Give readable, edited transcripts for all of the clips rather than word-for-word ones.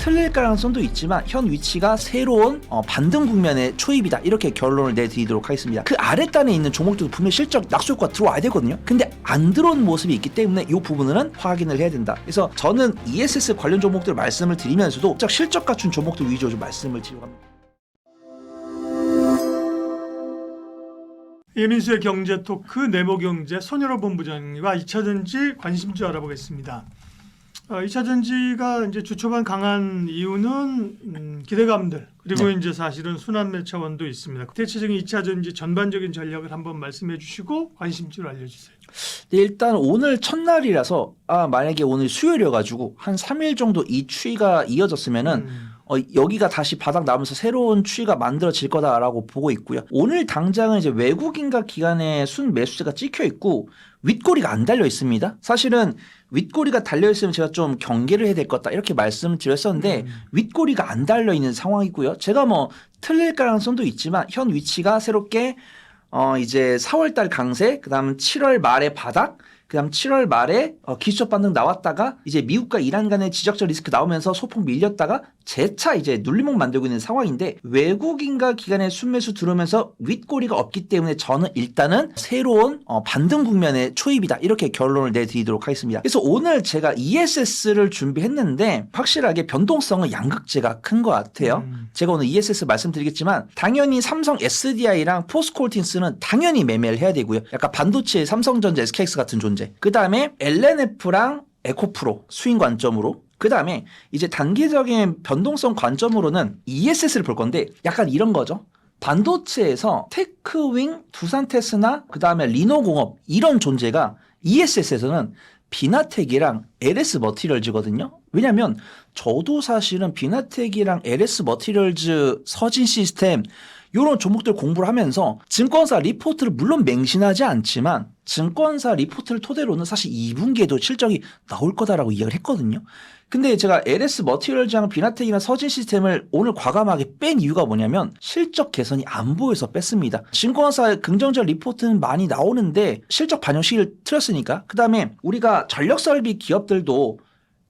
틀릴 가능성도 있지만 현 위치가 새로운 반등 국면의 초입이다, 이렇게 결론을 내드리도록 하겠습니다. 그 아랫단에 있는 종목들도 분명히 실적 낙수 효과가 들어와야 되거든요. 근데 안 들어온 모습이 있기 때문에 이 부분은 확인을 해야 된다. 그래서 저는 ESS 관련 종목들 말씀을 드리면서도 실적 갖춘 종목들 위주로 좀 말씀을 드리려고 합니다. 예민수의 경제토크 네모경제 손여로 본부장님과 2차전지 관심주 알아보겠습니다. 2차전지가 이제 주 초반 강한 이유는 기대감들 그리고 이제 사실은 순환매 차원도 있습니다. 대체적인 2차전지 전반적인 전략을 한번 말씀해 주시고 관심주를 알려주세요. 네, 일단 오늘 첫날이라서 만약에 오늘 수요일이어가지고 한 3일 정도 이 추이가 이어졌으면은 여기가 다시 바닥 나면서 새로운 추이가 만들어질 거다라고 보고 있고요. 오늘 당장은 이제 외국인과 기관의 순 매수세가 찍혀 있고 윗꼬리가 안 달려 있습니다. 사실은 윗꼬리가 달려 있으면 제가 좀 경계를 해야 될 것 같다, 이렇게 말씀드렸었는데 윗꼬리가 안 달려 있는 상황이고요. 제가 뭐 틀릴 가능성도 있지만 현 위치가 새롭게 이제 4월달 강세, 그다음 7월 말에 바닥, 그다음 7월 말에 기술적 반등 나왔다가 이제 미국과 이란 간의 지정적 리스크 나오면서 소폭 밀렸다가 재차 이제 눌림목 만들고 있는 상황인데, 외국인과 기관의 순매수 들어오면서 윗꼬리가 없기 때문에 저는 일단은 새로운 반등 국면의 초입이다, 이렇게 결론을 내드리도록 하겠습니다. 그래서 오늘 제가 ESS를 준비했는데 확실하게 변동성은 양극재가 큰 것 같아요. 제가 오늘 ESS 말씀드리겠지만 당연히 삼성 SDI랑 포스코홀딩스는 당연히 매매를 해야 되고요. 약간 반도체 삼성전자 SKX 같은 존재. 그 다음에 LNF랑 에코프로 수익 관점으로, 그 다음에 이제 단기적인 변동성 관점으로는 ESS를 볼 건데 약간 이런 거죠. 반도체에서 테크윙, 두산테스나 그 다음에 리노공업 이런 존재가 ESS에서는 비나텍이랑 LS 머티리얼즈거든요. 왜냐면 저도 사실은 비나텍이랑 LS 머티리얼즈, 서진 시스템 이런 종목들 공부를 하면서 증권사 리포트를 물론 맹신하지 않지만 증권사 리포트를 토대로는 사실 2분기에도 실적이 나올 거다라고 이야기를 했거든요. 근데 제가 LS 머티리얼즈랑 비나텍이나 서진 시스템을 오늘 과감하게 뺀 이유가 뭐냐면 실적 개선이 안 보여서 뺐습니다. 증권사 긍정적 리포트는 많이 나오는데 실적 반영 시기를 틀었으니까. 그 다음에 우리가 전력설비 기업들도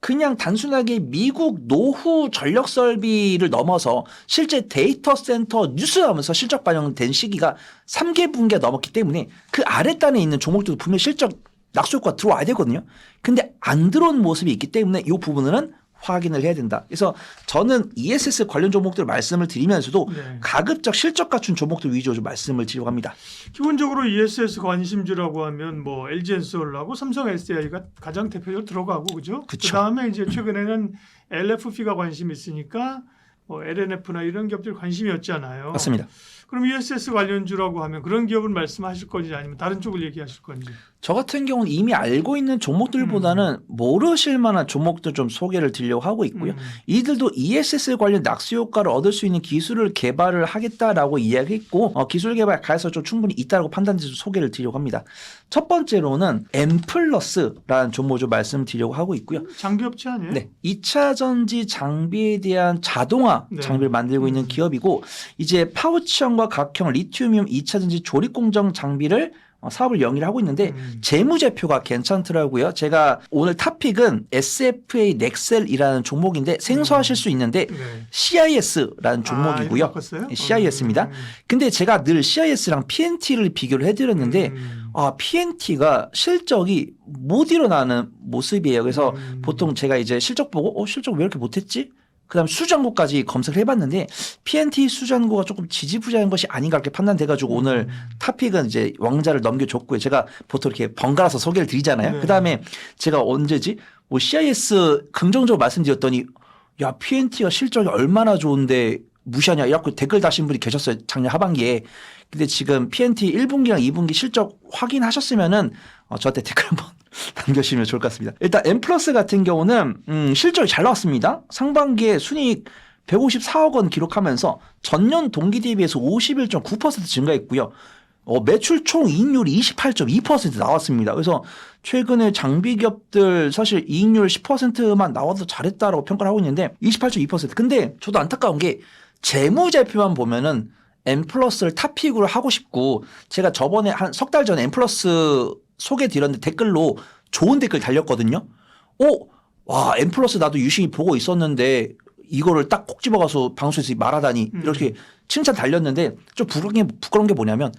그냥 단순하게 미국 노후 전력 설비를 넘어서 실제 데이터 센터 뉴스 나오면서 실적 반영된 시기가 3개 분기가 넘었기 때문에 그 아랫단에 있는 종목들도 분명히 실적 낙수 효과가 들어와야 되거든요. 근데 안 들어온 모습이 있기 때문에 이 부분은 확인을 해야 된다. 그래서 저는 ESS 관련 종목들 말씀을 드리면서도 가급적 실적 갖춘 종목들 위주로 좀 말씀을 드리려고 합니다. 기본적으로 ESS 관심주라고 하면 뭐 LG엔솔하고 삼성 SDI가 가장 대표적으로 들어가고 그죠? 그 다음에 이제 최근에는 LFP가 관심이 있으니까 뭐 LNF나 이런 기업들 관심이었잖아요. 맞습니다. 그럼 ESS 관련주라고 하면 그런 기업을 말씀하실 건지 아니면 다른 쪽을 얘기하실 건지. 저 같은 경우는 이미 알고 있는 종목들보다는 모르실 만한 종목들 좀 소개를 드리려고 하고 있고요. 이들도 ESS 관련 낙수 효과를 얻을 수 있는 기술을 개발을 하겠다라고 이야기했고 기술 개발 가능성이 좀 충분히 있다고 판단돼서 소개를 드리려고 합니다. 첫 번째로는 M+라는 종목 좀 말씀드리려고 하고 있고요. 장비업체 아니에요? 네, 2차 전지 장비에 대한 자동화 장비를 만들고 있는 기업이고 이제 파우치형과 각형 리튬이온 2차 전지 조립 공정 장비를 사업을 영위를 하고 있는데 재무제표가 괜찮더라고요. 제가 오늘 탑픽은 SFA 넥셀이라는 종목인데 생소하실 수 있는데 CIS라는 종목이고요. CIS입니다. 근데 제가 늘 CIS랑 PNT를 비교를 해드렸는데 PNT가 실적이 못 일어나는 모습이에요. 그래서 보통 제가 이제 실적 보고 실적 왜 이렇게 못했지? 그다음 수장고까지 검색을 해봤는데 PNT 수장고가 조금 지지부진한 것이 아닌가 이렇게 판단돼가지고 오늘 탑픽은 이제 왕자를 넘겨줬고요. 제가 보통 이렇게 번갈아서 소개를 드리잖아요. 그다음에 제가 언제지 뭐 CIS 긍정적으로 말씀드렸더니 야 PNT가 실적이 얼마나 좋은데 무시하냐 이렇게 댓글 다신 분이 계셨어요. 작년 하반기에. 근데 지금 PNT 1분기랑 2분기 실적 확인하셨으면은 저한테 댓글 한번 남겨주시면 좋을 것 같습니다. 일단 M+ 같은 경우는 실적이 잘 나왔습니다. 상반기에 순이익 154억 원 기록하면서 전년 동기 대비해서 51.9% 증가했고요. 매출 총 이익률이 28.2% 나왔습니다. 그래서 최근에 장비 기업들 사실 이익률 10%만 나와도 잘했다라고 평가를 하고 있는데 28.2%. 근데 저도 안타까운 게 재무제표만 보면은 M+를 탑픽으로 하고 싶고 제가 저번에 한 석 달 전에 M+ 소개 드렸는데 댓글로 좋은 댓글 달렸거든요. 와 M+ 나도 유심히 보고 있었는데 이거를 딱 콕 집어가서 방송에서 말하다니 이렇게 칭찬 달렸는데 좀 부끄러운 게 뭐냐면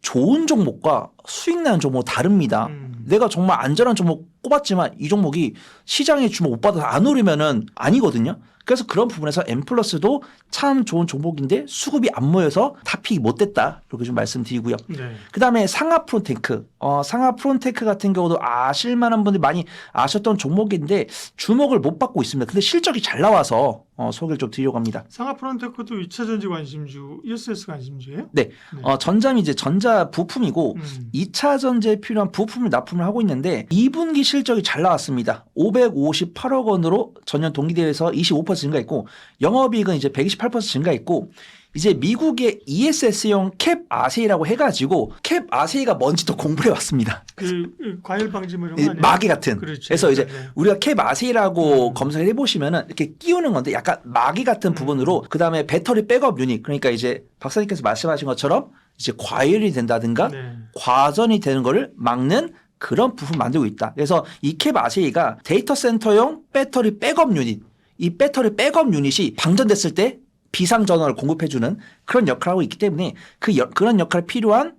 좋은 종목과 수익 나는 종목 다릅니다. 내가 정말 안전한 종목 꼽았지만 이 종목이 시장의 주목 못 받아서 안 오르면은 아니거든요. 그래서 그런 부분에서 M+도 참 좋은 종목인데 수급이 안 모여서 탑픽이 못 됐다. 이렇게 좀 말씀드리고요. 네. 그다음에 상하 프론테크. 상하 프론테크 같은 경우도 아실 만한 분들이 많이 아셨던 종목인데 주목을 못 받고 있습니다. 근데 실적이 잘 나와서 소개를 좀 드리려고 합니다. 상하 프론테크도 2차 전지 관심주, ESS 관심주예요? 네. 전자는 이제 전자 부품이고 2차 전지에 필요한 부품을 납품을 하고 있는데 2분기 실적이 잘 나왔습니다. 558억 원으로 전년 동기 대비해서 25% 증가했고 영업이익은 이제 128% 증가했고 이제 미국의 ESS용 캡 아세이라고 해가지고 캡 아세이가 뭔지도 공부를 해왔습니다. 그 과열 방지 뭐 이런 거 아니에요? 마개 같은. 그렇지. 그래서 이제 네. 우리가 캡 아세이라고 검색을 해보시면은 이렇게 끼우는 건데 약간 마개 같은 부분으로 그 다음에 배터리 백업 유닛 그러니까 이제 박사님께서 말씀하신 것처럼 이제 과열이 된다든가 네. 과전이 되는 거를 막는 그런 부품 만들고 있다. 그래서 이 캡 아세이가 데이터 센터용 배터리 백업 유닛 이 배터리 백업 유닛이 방전됐을 때 비상전원을 공급해주는 그런 역할을 하고 있기 때문에 그런 역할이 필요한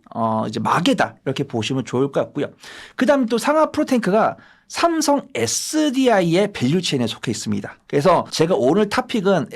이제 마개다 이렇게 보시면 좋을 것 같고요. 그다음에 또 상하 프로테크가 삼성 SDI의 밸류체인에 속해 있습니다. 그래서 제가 오늘 탑픽은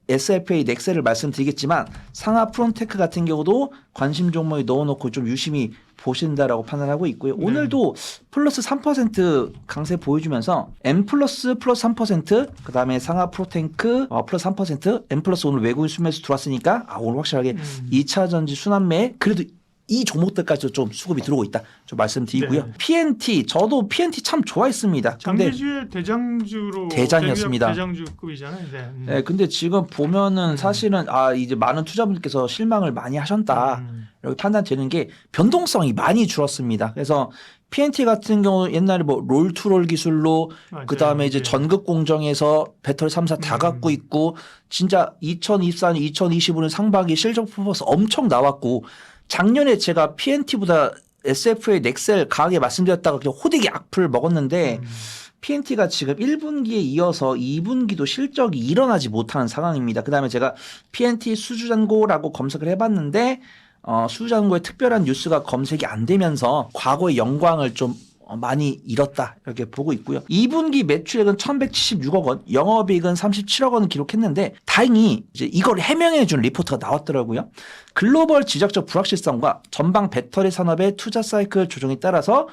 SFA 넥셀을 말씀드리겠지만 상하 프론테크 같은 경우도 관심 종목에 넣어놓고 좀 유심히 보신다라고 판단하고 있고요. 네. 오늘도 플러스 3% 강세 보여주면서 M 플러스 3%, 그다음에 상하 프로테크 플러스 3%, M 플러스 오늘 외국인 순매수 들어왔으니까 오늘 확실하게 2차 전지 순환매에 그래도 이 종목들까지도 좀 수급이 들어오고 있다. 좀 말씀드리고요. 네. PNT 저도 PNT 참 좋아했습니다. 근데 장대주의 대장주로 대장이었습니다. 대장주급이잖아요. 네. 네, 근데 지금 보면은 사실은 이제 많은 투자분들께서 실망을 많이 하셨다. 이렇게 판단되는 게 변동성이 많이 줄었습니다. 그래서 PNT 같은 경우 옛날에 뭐 롤투롤 기술로 맞아요. 그다음에 이제 네. 전극 공정에서 배터리 3사 다 갖고 있고 진짜 2024년, 2025년 상반기 실적 퍼포먼스 엄청 나왔고 작년에 제가 PNT보다 SFA 넥셀 강하게 말씀드렸다가 그냥 호되게 악플 먹었는데 PNT가 지금 1분기에 이어서 2분기도 실적이 일어나지 못하는 상황입니다. 그다음에 제가 PNT 수주잔고라고 검색을 해봤는데 수주잔고에 특별한 뉴스가 검색이 안 되면서 과거의 영광을 좀 많이 잃었다 이렇게 보고 있고요. 2분기 매출액은 1,176억 원, 영업이익은 37억 원을 기록했는데 다행히 이제 이걸 해명해 준 리포트가 나왔더라고요. 글로벌 지적적 불확실성과 전방 배터리 산업의 투자 사이클 조정에 따라서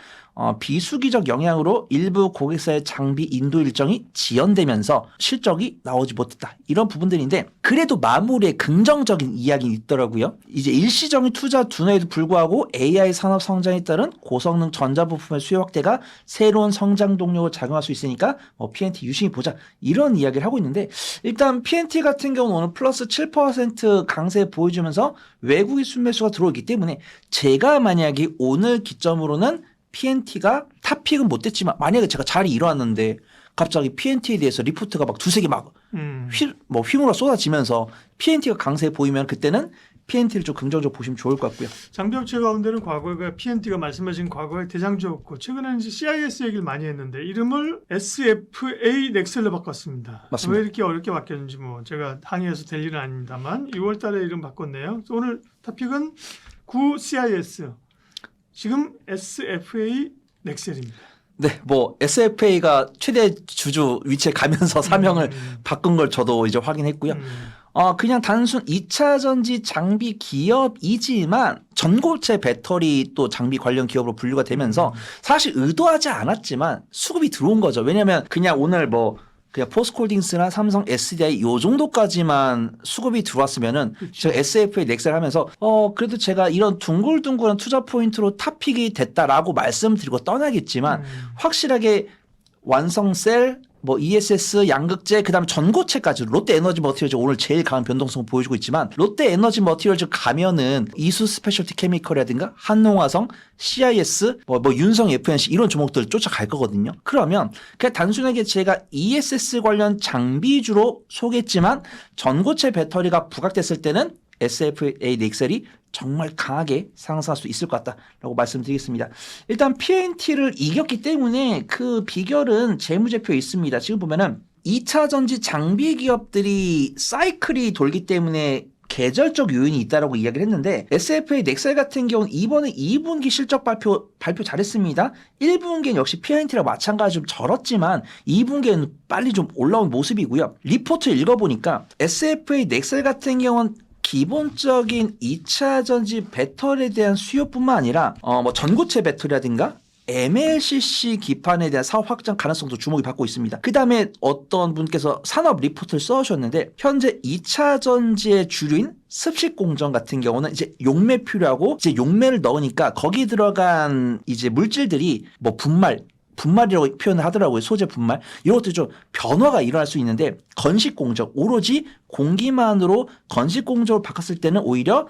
비수기적 영향으로 일부 고객사의 장비 인도 일정이 지연되면서 실적이 나오지 못했다. 이런 부분들인데 그래도 마무리에 긍정적인 이야기는 있더라고요. 이제 일시적인 투자 둔화에도 불구하고 AI 산업 성장에 따른 고성능 전자부품의 수요 확대가 새로운 성장 동력을 작용할 수 있으니까 PNT 유심히 보자. 이런 이야기를 하고 있는데 일단 PNT 같은 경우는 오늘 플러스 7% 강세 보여주면서 외국인 순매수가 들어오기 때문에 제가 만약에 오늘 기점으로는 PNT가 탑픽은 못 됐지만 만약에 제가 자리 일어났는데 갑자기 PNT에 대해서 리포트가 막 두세 개 막 휘몰아 쏟아지면서 PNT가 강세 보이면 그때는 PNT를 좀 긍정적으로 보시면 좋을 것 같고요. 장비업체 가운데는 과거에 PNT가 말씀하신 과거에 대장주였고 최근에는 이제 CIS 얘기를 많이 했는데 이름을 SFA 넥셀로 바꿨습니다. 맞습니다. 왜 이렇게 어렵게 바뀌었는지 뭐 제가 항의해서 될 일은 아닙니다만 6월 달에 이름 바꿨네요. 오늘 탑픽은 9 CIS 지금 SFA 넥셀입니다. 네, 뭐 SFA가 최대 주주 위치에 가면서 사명을 바꾼 걸 저도 이제 확인했고요. 그냥 단순 2차 전지 장비 기업이지만 전고체 배터리 또 장비 관련 기업으로 분류가 되면서 사실 의도하지 않았지만 수급이 들어온 거죠. 왜냐하면 그냥 오늘 그냥 포스코홀딩스나 삼성 SDI 요 정도까지만 수급이 들어왔으면은 제가 SFA 넥셀 하면서 그래도 제가 이런 둥글둥글한 투자 포인트로 탑픽이 됐다라고 말씀드리고 떠나겠지만 확실하게 완성셀 ESS, 양극재, 그다음 전고체까지 롯데 에너지 머티리얼즈 오늘 제일 강한 변동성을 보여주고 있지만 롯데 에너지 머티리얼즈 가면은 이수 스페셜티 케미컬이라든가 한농화성, CIS, 윤성 FNC 이런 종목들 쫓아갈 거거든요. 그러면 그냥 단순하게 제가 ESS 관련 장비주로 소개했지만 전고체 배터리가 부각됐을 때는 SFA 넥셀이 정말 강하게 상승할 수 있을 것 같다라고 말씀드리겠습니다. 일단 PNT를 이겼기 때문에 그 비결은 재무제표에 있습니다. 지금 보면은 2차 전지 장비 기업들이 사이클이 돌기 때문에 계절적 요인이 있다라고 이야기를 했는데 SFA 넥셀 같은 경우는 이번에 2분기 실적 발표 잘했습니다. 1분기는 역시 P&T랑 마찬가지로 좀 절었지만 2분기에는 빨리 좀 올라온 모습이고요. 리포트 읽어보니까 SFA 넥셀 같은 경우는 기본적인 2차 전지 배터리에 대한 수요뿐만 아니라 뭐 전고체 배터리라든가 MLCC 기판에 대한 사업 확장 가능성도 주목이 받고 있습니다. 그 다음에 어떤 분께서 산업 리포트를 써주셨는데 현재 2차 전지의 주류인 습식 공정 같은 경우는 이제 용매 필요하고 이제 용매를 넣으니까 거기 들어간 이제 물질들이 뭐 분말이라고 표현을 하더라고요. 소재 분말. 이런 것들이 좀 변화가 일어날 수 있는데 건식 공정, 오로지 공기만으로 건식 공정으로 바꿨을 때는 오히려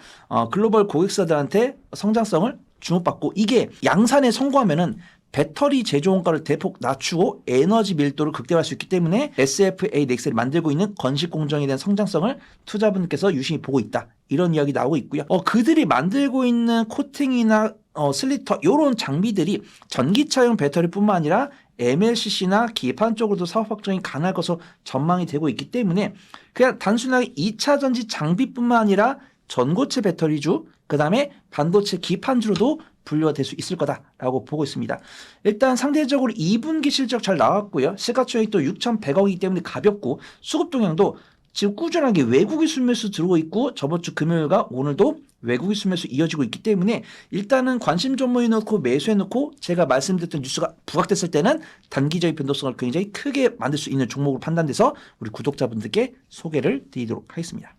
글로벌 고객사들한테 성장성을 주목받고 이게 양산에 성공하면은 배터리 제조 원가를 대폭 낮추고 에너지 밀도를 극대화할 수 있기 때문에 SFA 넥셀이 만들고 있는 건식 공정에 대한 성장성을 투자분께서 유심히 보고 있다. 이런 이야기 나오고 있고요. 그들이 만들고 있는 코팅이나 슬리터 이런 장비들이 전기차용 배터리뿐만 아니라 MLCC나 기판 쪽으로도 사업 확장이 가능할 것으로 전망이 되고 있기 때문에 그냥 단순하게 2차 전지 장비뿐만 아니라 전고체 배터리주 그다음에 반도체 기판주로도 분류가 될 수 있을 거다라고 보고 있습니다. 일단 상대적으로 2분기 실적 잘 나왔고요. 시가총액도 6,100억이기 때문에 가볍고 수급 동향도 지금 꾸준하게 외국인 순매수 들어오고 있고 저번 주 금요일과 오늘도 외국인 순매수 이어지고 있기 때문에 일단은 관심 종목에 넣고 매수해 놓고 제가 말씀드렸던 뉴스가 부각됐을 때는 단기적인 변동성을 굉장히 크게 만들 수 있는 종목으로 판단돼서 우리 구독자분들께 소개를 드리도록 하겠습니다.